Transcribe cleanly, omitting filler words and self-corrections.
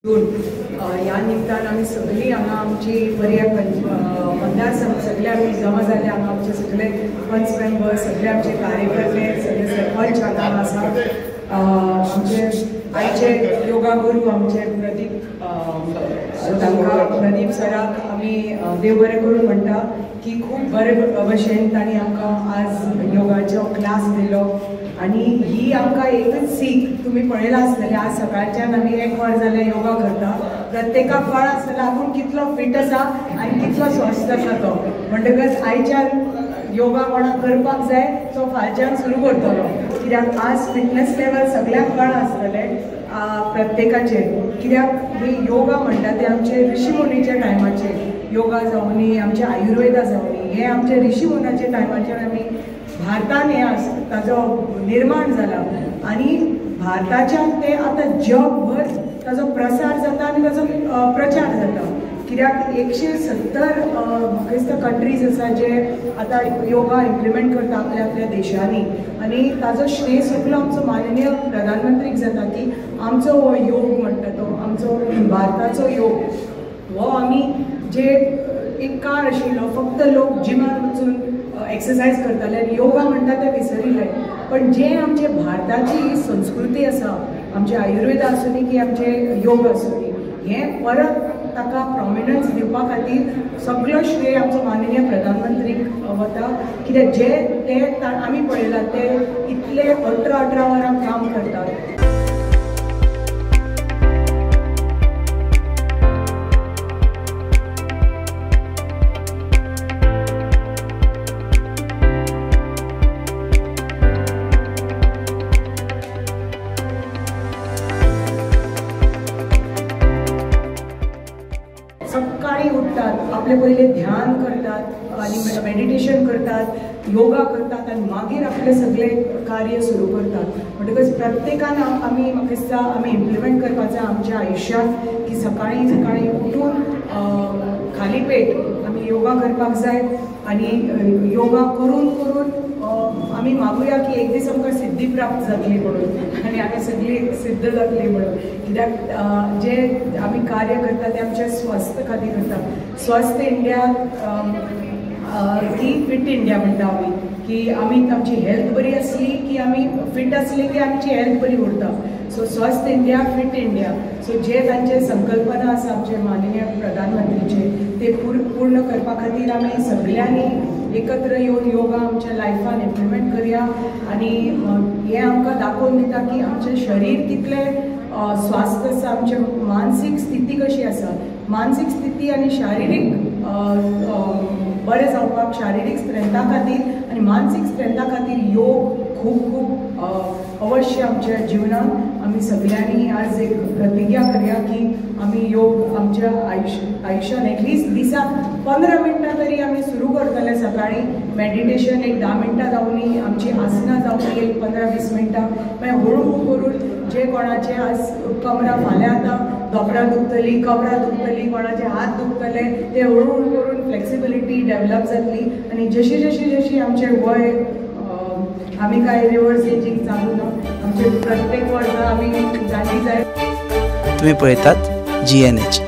ह्या निमतान आमी सगळीं हांगा आमची बरी मतदारसंघ सगळे आमी जमा जाले हांगा आमचे सगळे पंच मेंबर सगळे आमचे कार्यकर्ते सगळे सरपंच हांगा आसा आमचे आयचे योगा गुरू आमचे प्रदीप सराक आमी देव बरें करून म्हणटा की खूब बरे भशेन तांणी आमकां आज योगाचो क्लास दिलो आनी ही आमकां एकच सीख तुमी पळयलां आसतलें आज सकाळच्यान आमी 1 वर जालें योगा करता प्रत्येकाक कळ्ळां आसतलें आपूण कितलो फीट आसा आनी कितलो स्वस्थ आसा तो म्हणटकच आयच्यान योगा कोणाक करपाक जाय तो फालच्यान सुरू करतलो कित्याक आज फिटनेस लेवल सगळ्यांक कळ्ळां आसतलें प्रत्येकाचेर कित्याक ही योगा म्हणटा ते आमचे ऋषी मुनीच्या टायमाचेर योगा जावनी आमचे आयुर्वेदा जावनी हे आमचे ऋषी मुनाच्या टायमाचेर आमी भारतान हे ताजो निर्माण जाला आनी भारताच्यान ते आतां जगभर ताजो प्रसार जाता आनी ताजो प्रचार जाता कित्याक 170 म्हाका दिसता कंट्रीज आसा जे आतां योगा इम्प्लिमेंट करता आपल्या आपल्या देशांनी आनी ताजो श्रेय सगळो आमचो माननीय प्रधानमंत्रीक जाता की आमचो हो योग म्हणटा तो आमचो भारताचो योग हो आमी जे एक काळ आशिल्लो फक्त लोक जिमान वचून एक्सरसाइज करताले आनी योगा म्हणटा ते विसरिल्ले पण जे आमचे भारताची संस्कृती आसा आमचे आयुर्वेद आसूनी की आमचे योग आसूनी हे परत ताका प्रॉमिनन्स दिवपा खातीर सगळो श्रेय आमचो माननीय प्रधानमंत्रीक वता कित्याक जे ते आमी पळयलां ते इतले 18 वरां काम करतात सकाळी उठतात आपले पहिले ध्यान करतात आणि मेडिटेशन करतात योगा करतात आणि मागीर आपले सगळे कार्य सुरू करतात म्हणटकच प्रत्येकान आमी म्हाका दिसता आमी इम्प्लिमेंट करपाचें आमच्या आयुश्यांत की सकाळी सकाळी उठून खाली पेट आमी योगा करपाक जाय आनी योगा करून करून आमी मागुया की एक दीस आमकां सिद्धी प्राप्त जातली म्हणून आनी आमी सगळीं सिद्ध जातली म्हणून कित्याक जे आमी कार्य करता ते आमच्या स्वास्थ खातीर करता स्वस्थ इंडिया की फिट इंडिया म्हणटा आमी की आमी आमची हेल्थ बरी आसली की आमी फिट आसली की आमची हेल्थ बरी उरता सो स्वस्थ इंडिया फिट इंडिया सो जे तांचे संकल्पना आसा आमचे माननीय प्रधानमंत्रीचे ते पूर्ण करपा खातीर आमी सगळ्यांनी एकत्र येवन योगा आमच्या लायफान इम्प्लिमेंट करया आनी हे आमकां दाखोवन दिता की आमचें शरीर कितलें स्वास्थ आसा आमचे मानसीक स्थिती कशी आसा मानसीक स्थिती आनी शारिरीक बरें जावपाक शारिरीक स्ट्रेंथा खातीर आनी मानसीक स्ट्रेंथा खातीर योग खूब खूब अवश्य आमच्या जिवनांत आमी सगळ्यांनी आज एक प्रतिज्ञा करया की आमी योग आमच्या आयुश्यान एटलिस्ट दिसाक 15 मिनटां तरी आमी सुरू करतले सकाळी मेडिटेशन एक 10 मिनटां जावनी आमची आसनां जावनी एक 15-20 मिनटां मागीर हळू करून जे कोणाचे आज कमरां फाल्यां आतां धोपरां दुखतली कमरां दुखतली कोणाचे हात दुखतले ते हळू करून फ्लेक्सिबिलिटी डेवलप जातली आनी जशी जशी जशी आमचे वय आमी काय रिवर्स एजिंग चालू ना आमचे प्रत्येक वर्सा आमी जाणी जाय तुम्ही पळयतात GNH